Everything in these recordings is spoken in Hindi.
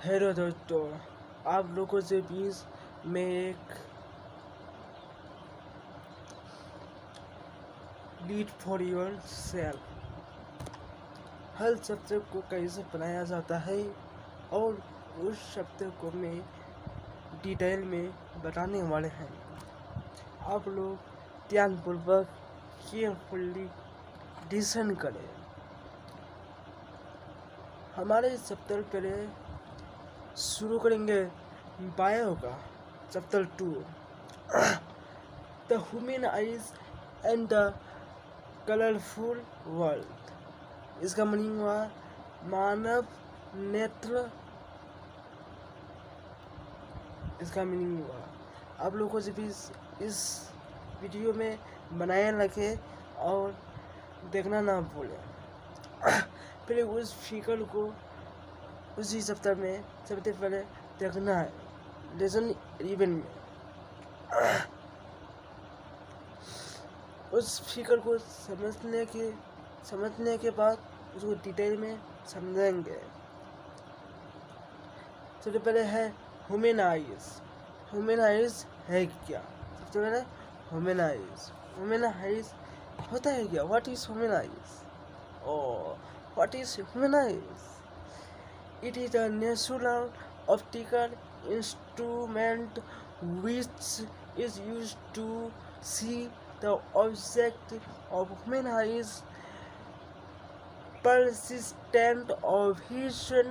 हेलो दोस्तों, आप लोगों से बीच में एक लीड फॉर योर सेल्फ हर शब्द को कैसे बनाया जाता है और उस शब्द को मैं डिटेल में बताने वाले हैं। आप लोग ध्यानपूर्वक केयरफुली लिसन करें। हमारे चैप्टर पहले शुरू करेंगे बायो का chapter 2 the human eyes and the colourful world. इसका मीनिंग हुआ मानव नेत्र। इसका मीनिंग हुआ आप लोगों को जब इस वीडियो में बनाए रखे और देखना ना भूलें। पहले उस फिगर को उसी चैप्टर में सबसे पहले देखना है लेसन इवन में। उस फिगर को समझने के बाद उसको डिटेल में समझेंगे। सबसे पहले है ह्यूमन आइज। ह्यूमन आइज है क्या? सबसे पहले ह्यूमन आइज होता है क्या? What is human eyes? What is human eyes? It is a natural optical instrument which is used to see the object of human eyes. Persistent of vision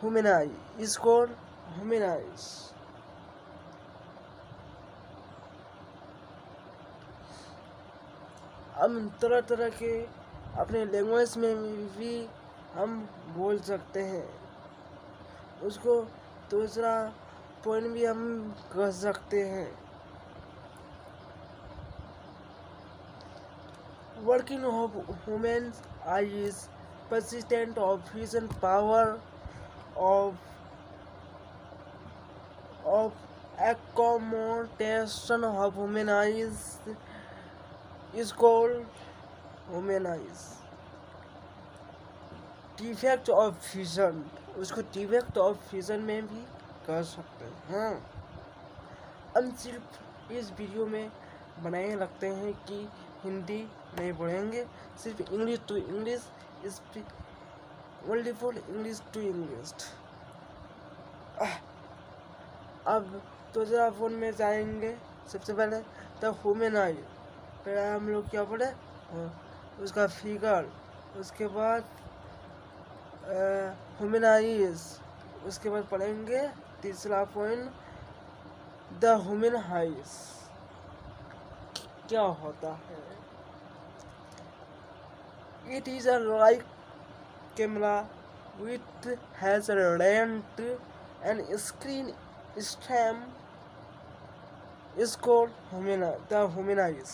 human eye is called human eyes. हम तरह तरह के अपने लैंग्वेज में भी हम बोल सकते हैं। उसको दूसरा पॉइंट भी हम कह सकते हैं। Working of human eyes, persistent of vision power of accommodation of human eyes is called human eyes. Defect of vision, उसको डिफेक्ट ऑफ विजन में भी कर सकते हैं। हम सिर्फ इस वीडियो में बनाए रखते हैं कि हिंदी नहीं पढ़ेंगे, सिर्फ English to English, only for English to English. अब दूसरा फोन में जाएंगे। सबसे पहले द ह्यूमन आई, पहले हम लोग क्या पढ़े उसका फिगर, उसके बाद ह्यूमन आइज, उसके बाद पढ़ेंगे तीसरा पॉइंट द ह्यूमन आइज क्या होता है। It is a like camera with has a length and screen stem is called the human eyes.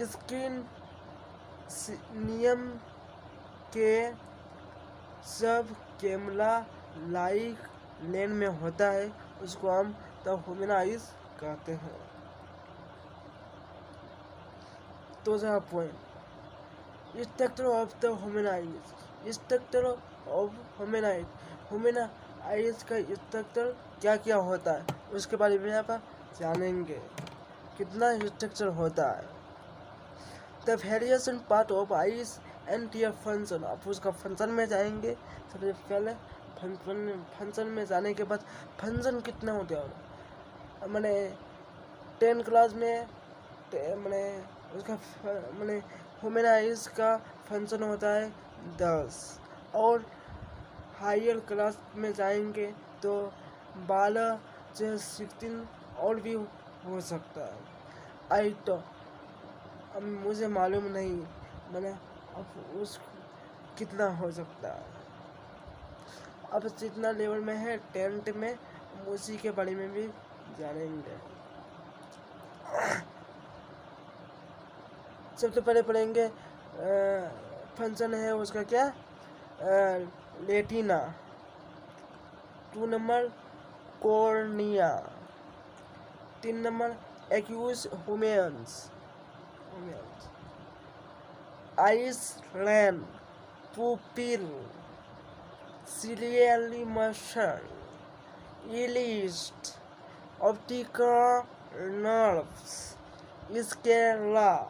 Screen नियम के सब कैमरा लाइक लेन में होता है, उसको हम द ह्यूमन आइज कहते हैं। दूसरा point structure of the human eyes. Structure of human eyes, human eyes का स्ट्रक्चर क्या क्या होता है उसके बारे में आप जानेंगे। कितना स्ट्रक्चर होता है। The variation part of eyes and their function. आप उसका फंक्शन में जाएंगे। सबसे पहले फंक्शन में जाने के बाद फंक्शन कितना होता है मैंने 10 क्लास में मैंने उसका मैंने ह्यूमन आइज का फंक्शन होता है 10 और हायर क्लास में जाएंगे तो 12 से 16 और भी हो सकता है। आई तो अब मुझे मालूम नहीं मैंने अब उस कितना हो सकता है। अब जितना लेवल में है 10th में उसी के बारे में भी जानेंगे। सबसे पहले पढ़ेंगे फंक्शन है उसका क्या लेटिना। 2 नंबर कॉर्निया। 3 नंबर aqueous humour. Iceland, pupil, ciliary muscle, ileus, optical nerves, sclera।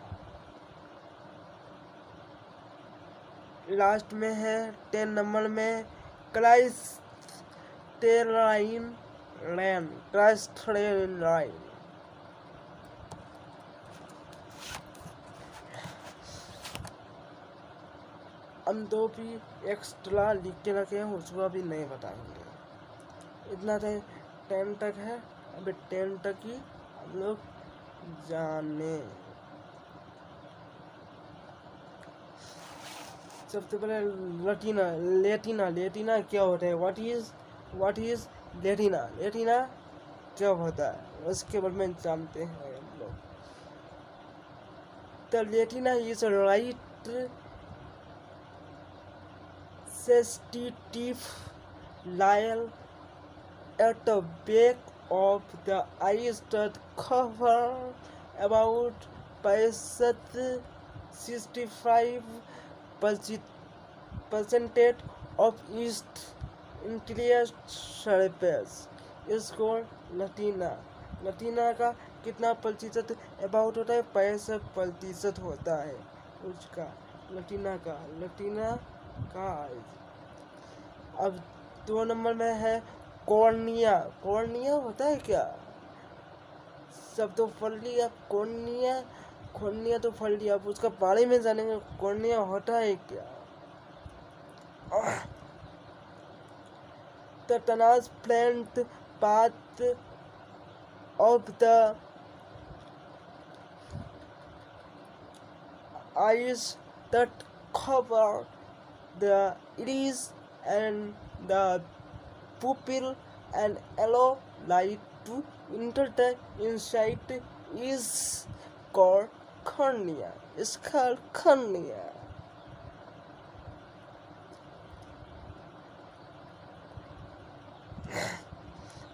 Last में है 10 नंबर में क्राइस्टेलाइन लैंड, क्राइस्टेलाइन। हम 2 भी एक्स्ट्रा लिख के रखे हैं, उसको अभी नहीं बताएंगे। इतना 10 तक है, अभी 10 तक ही हम लोग जाने। सबसे पहले लेटिना क्या होता है? व्हाट इज लेटिना क्या होता है, उसके बारे में जानते हैं हम लोग। The retina is right sensitive layer at the back of the eyes that cover about 65% of its interior surface is called retina। Retina का कितना प्रतिशत अबाउट होता है? 65% होता है उसका, रेटिना का अब 2 नंबर में है कॉर्निया। कॉर्निया होता है क्या? सब तो पढ़ लिया, कॉर्निया तो पढ़ लिया, अब उसका बारे में जानेंगे कॉर्निया होता है क्या। The transplant path of the eyes that cover the iris and the pupil and allow light to enter the inside is called cornea।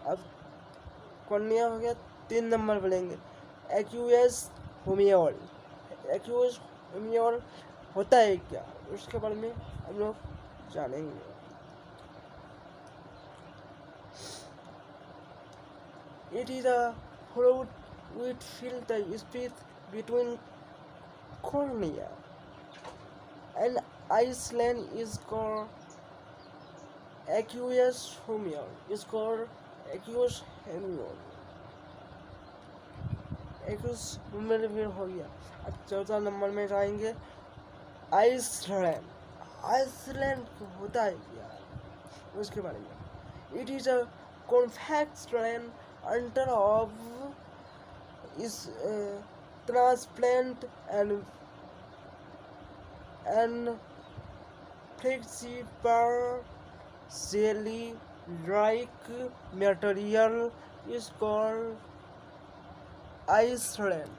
अब कॉर्निया हो गया। 3 नंबर बोलेंगे एक्यूएस होमियोल होता है क्या, उसके बारे में हम लोग जानेंगे। It is a fluid which fills the space between cornea and Iceland is called aqueous humor। भी हो गया। अब 4 नंबर में जाएंगे आइसलैंड होता है क्या, उसके बारे में। It is a compact land under of is transplant and flexible jelly like material is called island.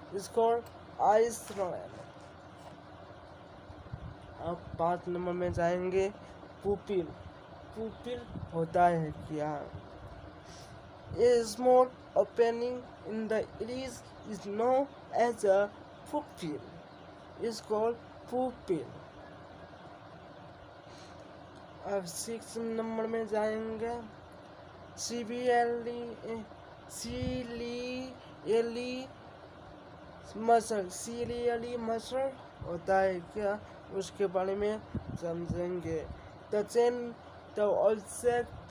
अब 5 नंबर में जाएंगे पुपिल होता है क्या। A small opening in the iris is known as a pupil, is called pupil। अब 6 नंबर में जाएंगे सीलियली मसल होता है क्या, उसके बारे में समझेंगे। The object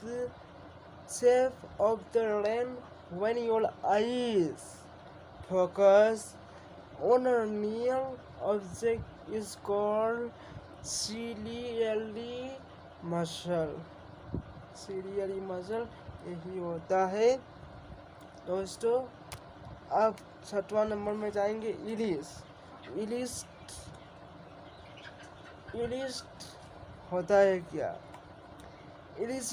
shape of the land when your eyes focus on a near object is called ciliary muscle। यही होता है दोस्तों। अब 6वां नंबर में जाएंगे इलिस होता है क्या। इलिस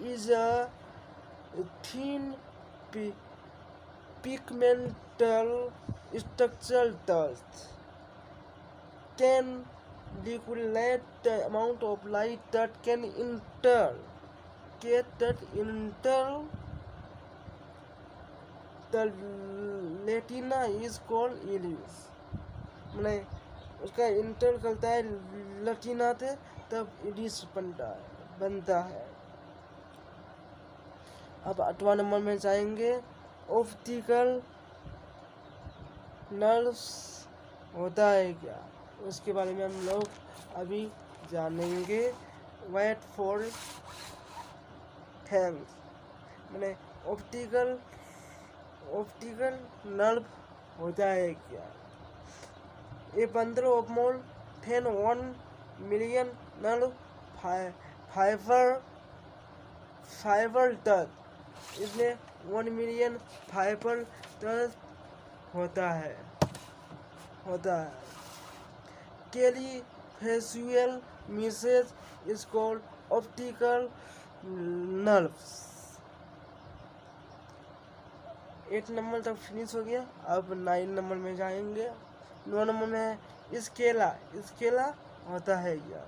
is a thin pigmental structure that can regulate the amount of light that can enter the retina is called iris, मैंने उसका इंटर करता है लटीना से तब इलिस बनता है। अब 8वां नंबर में जाएंगे। ऑप्टिकल नर्व्स होता है क्या, उसके बारे में हम लोग अभी जानेंगे। वेट फॉर थैंक्स, मैंने ऑप्टिकल नर्व होता है क्या। A bundle of more than 1 million nerve fibre touch, इसमें 1 मिलियन फाइबर टच होता है। Tele facial message is called optical nerves. 8 नंबर तक फिनिश हो गया। अब 9 नंबर में जाएंगे। 9 नंबर में है स्केला होता है क्या,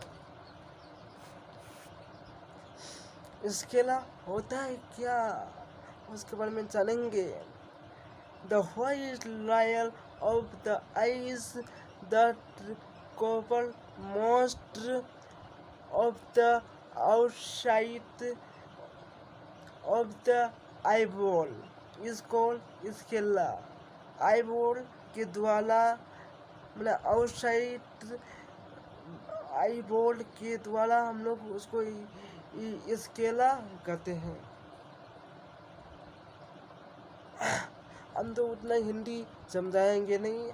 स्केला होता है क्या, उसके बारे में जानेंगे। The white layer of the eyes that cover most of the outside of the eyeball is called sclera. Eyeball के द्वारा मतलब आउटसाइड आईबॉल के द्वारा हम लोग उसको स्केला कहते हैं। हम तो उतना हिंदी समझाएंगे नहीं,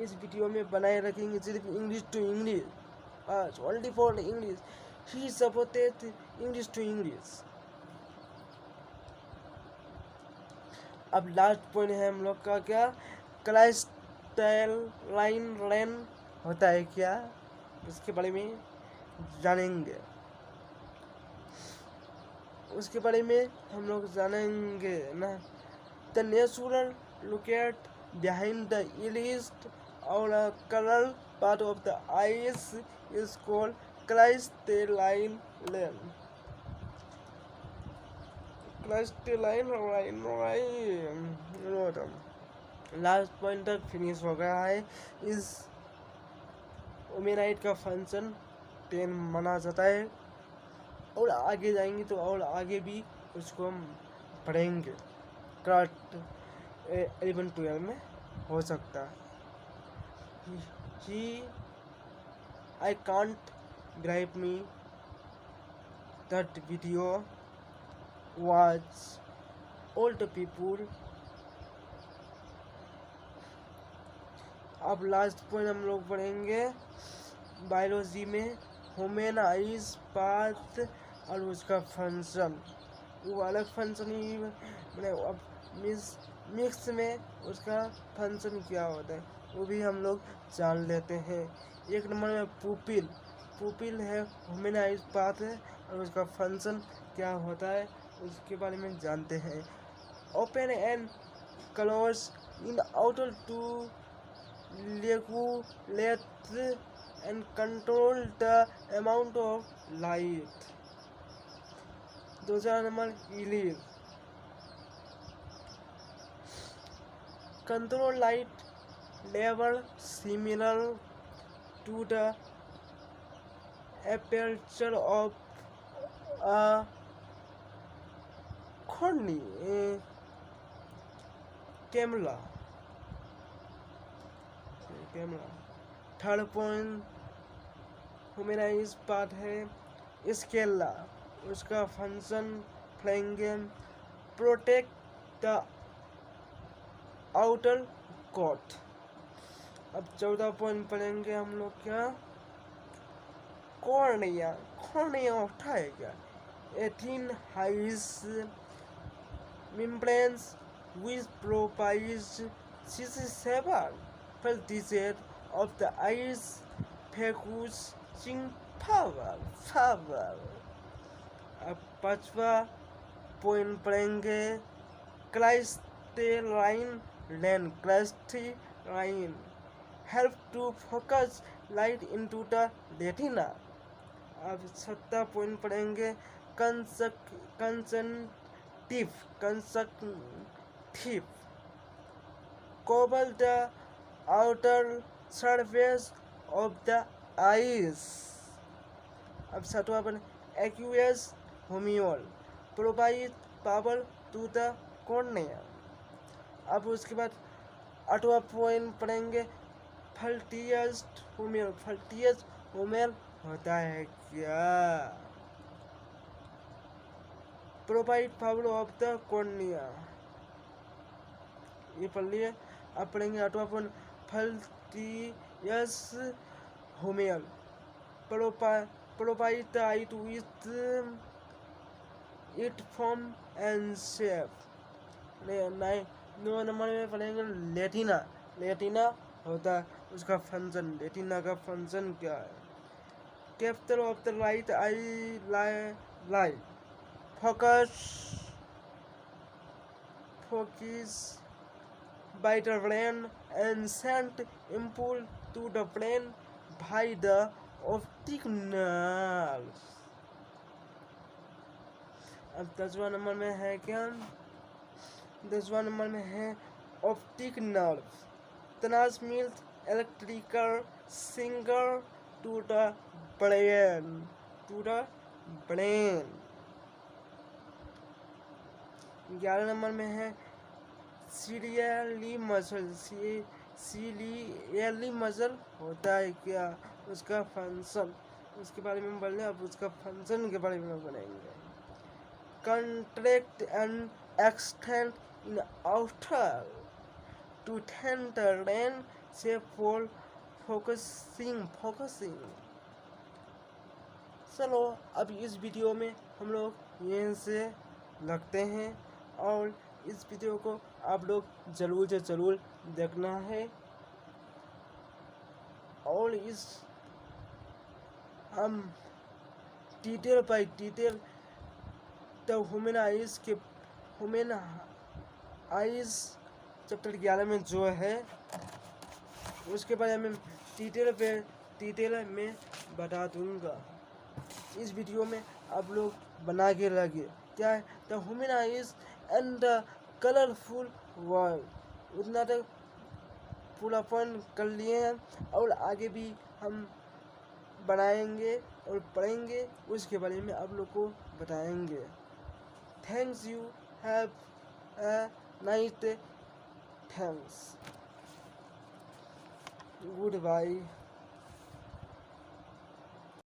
इस वीडियो में बनाए रखेंगे सिर्फ इंग्लिश टू इंग्लिश, बस ओनली फॉर इंग्लिश, ही सपोर्टेड इंग्लिश टू इंग्लिश। अब लास्ट पॉइंट है हम लोग का क्या, क्राइस्टलाइन रेन होता है क्या, इसके बारे में जानेंगे। उसके बारे में हम लोग जानेंगे ना। The natural locate behind the iris और colour part of the eye is called crystalline lens. Last point तक फिनिश हो गया है। इस ओमेनाइट का फंक्शन 10 माना जाता है, और आगे जाएंगे तो और आगे भी उसको हम पढ़ेंगे, क्राफ्ट 11-12 में हो सकता है। I can't believe me that video was old people। अब लास्ट पॉइंट हम लोग पढ़ेंगे बायोलॉजी में ह्यूमन आइज पाथ और उसका फंक्शन, वो अलग फंक्शन ही मतलब अब मिक्स में उसका फंक्शन क्या होता है वो भी हम लोग जान लेते हैं। 1 नंबर में पुपिल है, ह्यूमन आइज पाथ है और उसका फंक्शन क्या होता है उसके बारे में जानते हैं। Open and close in order to regulate and control the amount of light। 2 नंबर iris, control light level similar to the aperture of a camera। 3rd point humanise part है स्केला, उसका फंक्शन पढ़ेंगे प्रोटेक्ट द आउटर कोट। अब 14 पॉइंट पढ़ेंगे हम लोग क्या, कॉर्निया उठा है क्या। 18 हाइस membranes which provides 67% of the eye's focusing power। अब 5वां पॉइंट पढ़ेंगे क्राइस्टलाइन help to focus light into the retina। अब 6वां पॉइंट पढ़ेंगे conjunctive cover the outer surface of the eyes. अब सातवां अपन aqueous humor provide power to the cornea. अब उसके बाद आठवां पॉइंट पढ़ेंगे फल्टियस humor. फल्टियस humor होता है क्या? Provide power of the cornea, ये पढ़ लिए। अब पढ़ेंगे आठवां point vitreous humor provide the eye to it form and shape. 9 नंबर में पढ़ेंगे लेटिना। लेटिना होता है उसका फंक्शन। लेटिना का फंक्शन क्या है? Capital of the right I light focus by the brain and sent impulse to the brain by the optic nerve. अब 10वां नंबर में है क्या? 10वां नंबर में है optic nerve transmit electrical signal to the brain. 11 नंबर में है सीरियली मसल। सीरियली मसल होता है क्या? उसका फंक्शन, उसके बारे में बोल रहे हैं। अब उसका फंक्शन के बारे में बोलेंगे। Contract and extend in order to thin the lens से फॉर फोकसिंग। चलो अब इस वीडियो में हम लोग यहीं से लगते हैं और इस वीडियो को आप लोग ज़रूर से ज़रूर देखना है। और इस हम detail by detail the human eyes chapter 11 में जो है उसके बारे में डिटेल में बता दूंगा। इस वीडियो में आप लोग बना के लगे क्या है? The human eyes and the colourful world. उतना तक पूरा पॉइंट कर लिए हैं और आगे भी हम बनाएंगे और पढ़ेंगे, उसके बारे में आप लोग को बताएंगे। Thanks you have a nice day. Thanks, good bye.